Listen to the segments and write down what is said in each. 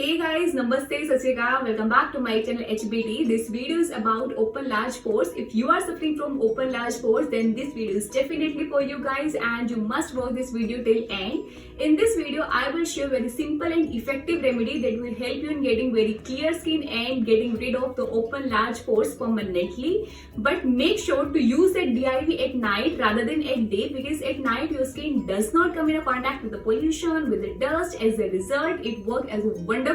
Hey guys, Namaste, Sat Shri Akal. Welcome back to my channel HBT. This video is about open large pores. If you are suffering from open large pores, then this video is definitely for you guys and you must watch this video till end. In this video, I will show very simple and effective remedy that will help you in getting very clear skin and getting rid of the open large pores permanently. But make sure to use that DIV at night rather than at day, because at night your skin does not come in contact with the pollution, with the dust. As a result, it works as a wonderful.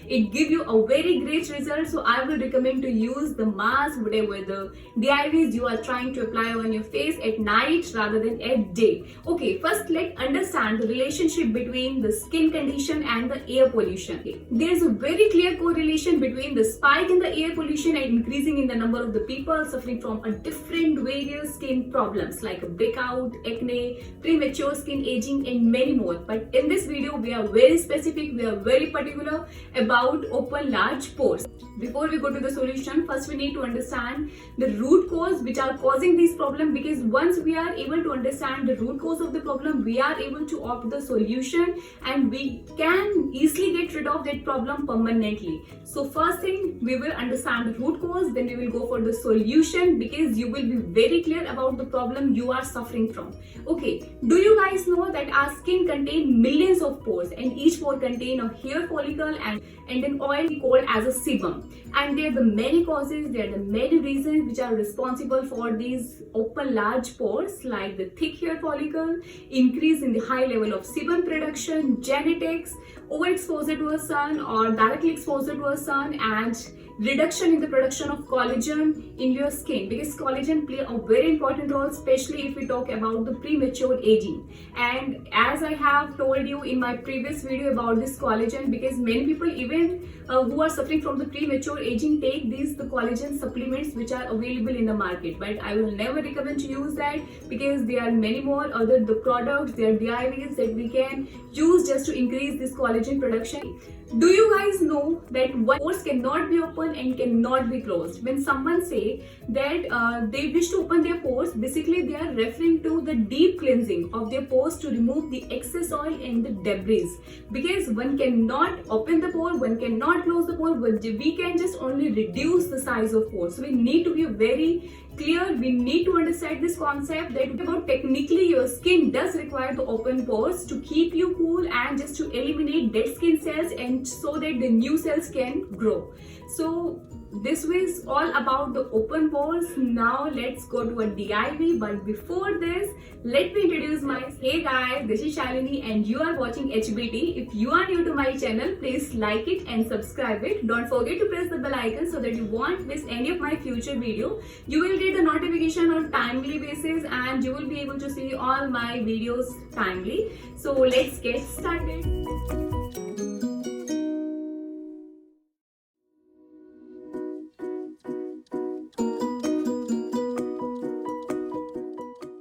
It give you a very great result. So I will recommend to use the mask, whatever the DIVs you are trying to apply on your face at night rather than at day. Okay, first let's understand the relationship between the skin condition and the air pollution. There is a very clear correlation between the spike in the air pollution and increasing in the number of the people suffering from a different various skin problems like a breakout, acne, premature skin aging and many more. But in this video we are very specific, we are very particular about open large pores. Before we go to the solution, first we need to understand the root cause which are causing this problem, because once we are able to understand the root cause of the problem, we are able to opt the solution and we can easily get rid of that problem permanently. So first thing, we will understand the root cause, then we will go for the solution, because you will be very clear about the problem you are suffering from. Okay, do you guys know that our skin contains millions of pores and each pore contain a hair follicle and an oil called as a sebum, and there are the many causes, there are the many reasons which are responsible for these open large pores, like the thick hair follicle, increase in the high level of sebum production, genetics, overexposure to a sun or directly exposure to a sun, and reduction in the production of collagen in your skin, because collagen play a very important role, especially if we talk about the premature aging. And as I have told you in my previous video about this collagen, because many people even who are suffering from the premature aging take the collagen supplements which are available in the market, but I will never recommend to use that, because there are many more other the products, there are DIVs that we can use just to increase this collagen production. Do you guys know that pores cannot be open and cannot be closed? When someone say that they wish to open their pores, basically they are referring to the deep cleansing of their pores to remove the excess oil and the debris. Because one cannot open the pore, one cannot close the pore, but we can just only reduce the size of pores. So we need to be very clear, we need to understand this concept that about technically your skin does require the open pores to keep you cool and just to eliminate dead skin cells and so that the new cells can grow. So this was all about the open pores. Now let's go to a DIV, but before this let me introduce myself. Hey guys, this is Shalini and you are watching HBT. If you are new to my channel, please like it and subscribe it. Don't forget to press the bell icon so that you won't miss any of my future video. You will get the notification on timely basis and you will be able to see all my videos timely. So let's get started.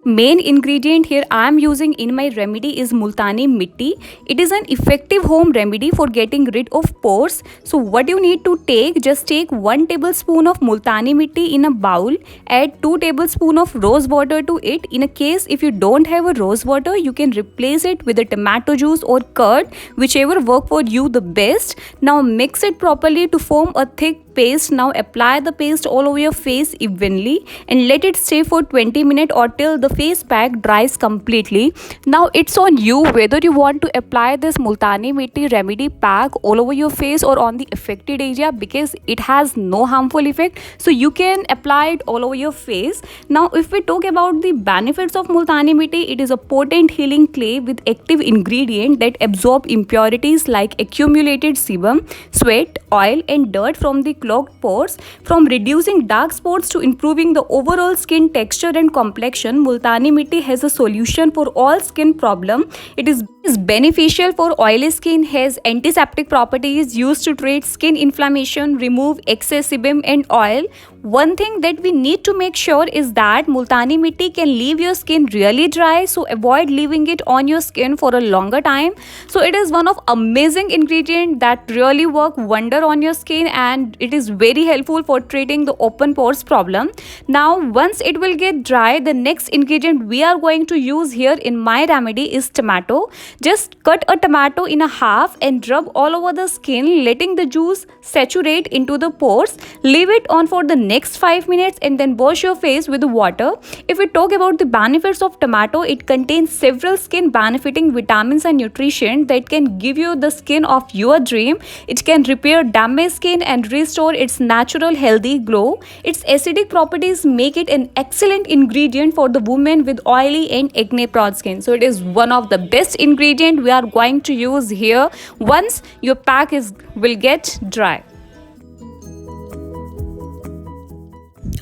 Main ingredient here I am using in my remedy is Multani Mitti. It is an effective home remedy for getting rid of pores. So what you need to take, just take 1 tablespoon of Multani Mitti in a bowl, add 2 tablespoons of rose water to it. In a case if you don't have a rose water, you can replace it with a tomato juice or curd, whichever work for you the best. Now mix it properly to form a thick paste. Now apply the paste all over your face evenly and let it stay for 20 minutes or till the face pack dries completely. Now it's on you whether you want to apply this Multani Mitti remedy pack all over your face or on the affected area, because it has no harmful effect, so you can apply it all over your face. Now if we talk about the benefits of Multani Mitti, it is a potent healing clay with active ingredient that absorb impurities like accumulated sebum, sweat, oil and dirt from the clogged pores. From reducing dark spots to improving the overall skin texture and complexion, Multani Mitti has a solution for all skin problem. It is beneficial for oily skin, has antiseptic properties, used to treat skin inflammation, remove excess sebum and oil. One thing that we need to make sure is that Multani Mitti can leave your skin really dry, so avoid leaving it on your skin for a longer time. So it is one of amazing ingredient that really work wonder on your skin, and it it is very helpful for treating the open pores problem. Now once it will get dry, the next ingredient we are going to use here in my remedy is tomato. Just cut a tomato in a half and rub all over the skin, letting the juice saturate into the pores. Leave it on for the next 5 minutes and then wash your face with water. If we talk about the benefits of tomato, it contains several skin benefiting vitamins and nutrition that can give you the skin of your dream. It can repair damaged skin and restore its natural healthy glow. Its acidic properties make it an excellent ingredient for the women with oily and acne prone skin. So it is one of the best ingredient we are going to use here once your pack will get dry.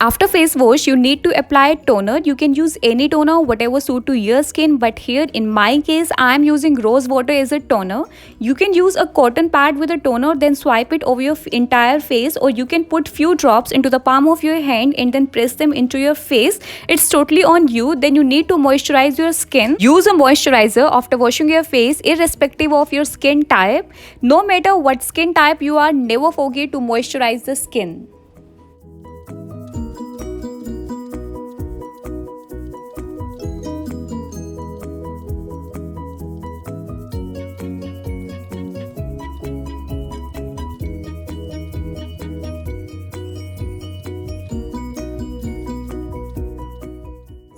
After face wash, you need to apply toner. You can use any toner, whatever suit to your skin, but here in my case, I am using rose water as a toner. You can use a cotton pad with a toner, then swipe it over your entire face, or you can put few drops into the palm of your hand and then press them into your face. It's totally on you. Then you need to moisturize your skin. Use a moisturizer after washing your face, irrespective of your skin type. No matter what skin type you are, never forget to moisturize the skin.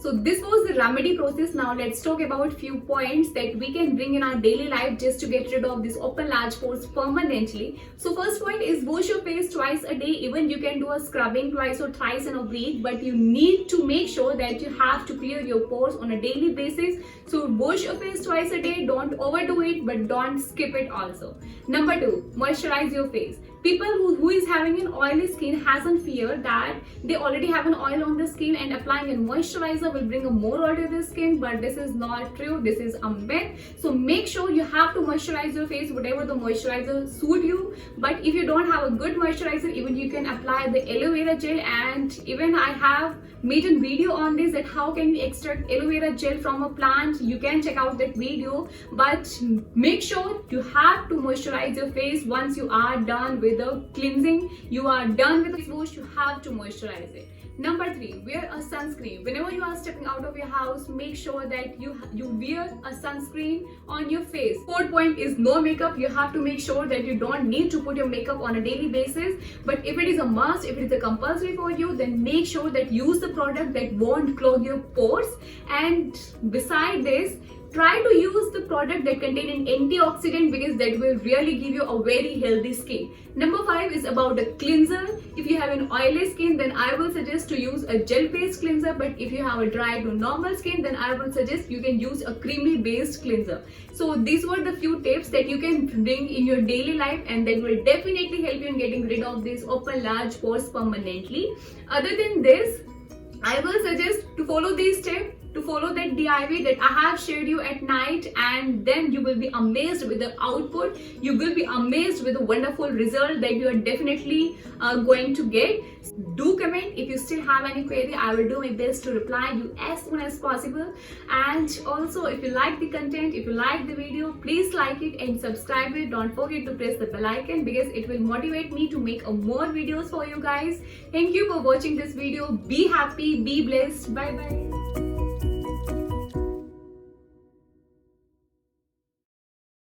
So this was the remedy process. Now let's talk about few points that we can bring in our daily life just to get rid of this open large pores permanently. So first point is wash your face twice a day. Even you can do a scrubbing twice or thrice in a week, but you need to make sure that you have to clear your pores on a daily basis. So wash your face twice a day. Don't overdo it, but don't skip it also. Number 2, moisturize your face. People who is having an oily skin hasn't fear that they already have an oil on the skin and applying a moisturizer will bring a more oil to the skin, but this is not true. This is a myth. So make sure you have to moisturize your face, whatever the moisturizer suit you. But if you don't have a good moisturizer, even you can apply the aloe vera gel, and even I have made a video on this, that how can we extract aloe vera gel from a plant. You can check out that video, but make sure you have to moisturize your face once you are done with the cleansing, you are done with the wash, you have to moisturize it. Number 3, wear a sunscreen. Whenever you are stepping out of your house, make sure that you wear a sunscreen on your face. 4th point is no makeup. You have to make sure that you don't need to put your makeup on a daily basis. But if it is a must, if it is a compulsory for you, then make sure that use the product that won't clog your pores. And beside this, try to use the product that contain an antioxidant, because that will really give you a very healthy skin. Number 5 is about a cleanser. If you have an oily skin, then I will suggest to use a gel based cleanser, but if you have a dry to normal skin, then I will suggest you can use a creamy based cleanser. So these were the few tips that you can bring in your daily life, and that will definitely help you in getting rid of these open large pores permanently. Other than this, I will suggest to follow these steps, to follow that DIY that I have shared you at night, and then you will be amazed with the output. You will be amazed with the wonderful result that you are definitely going to get. Do comment if you still have any query. I will do my best to reply you as soon as possible. And also, if you like the content, if you like the video, please like it and subscribe it. Don't forget to press the bell icon, because it will motivate me to make more videos for you guys. Thank you for watching this video. Be happy, be blessed. Bye bye.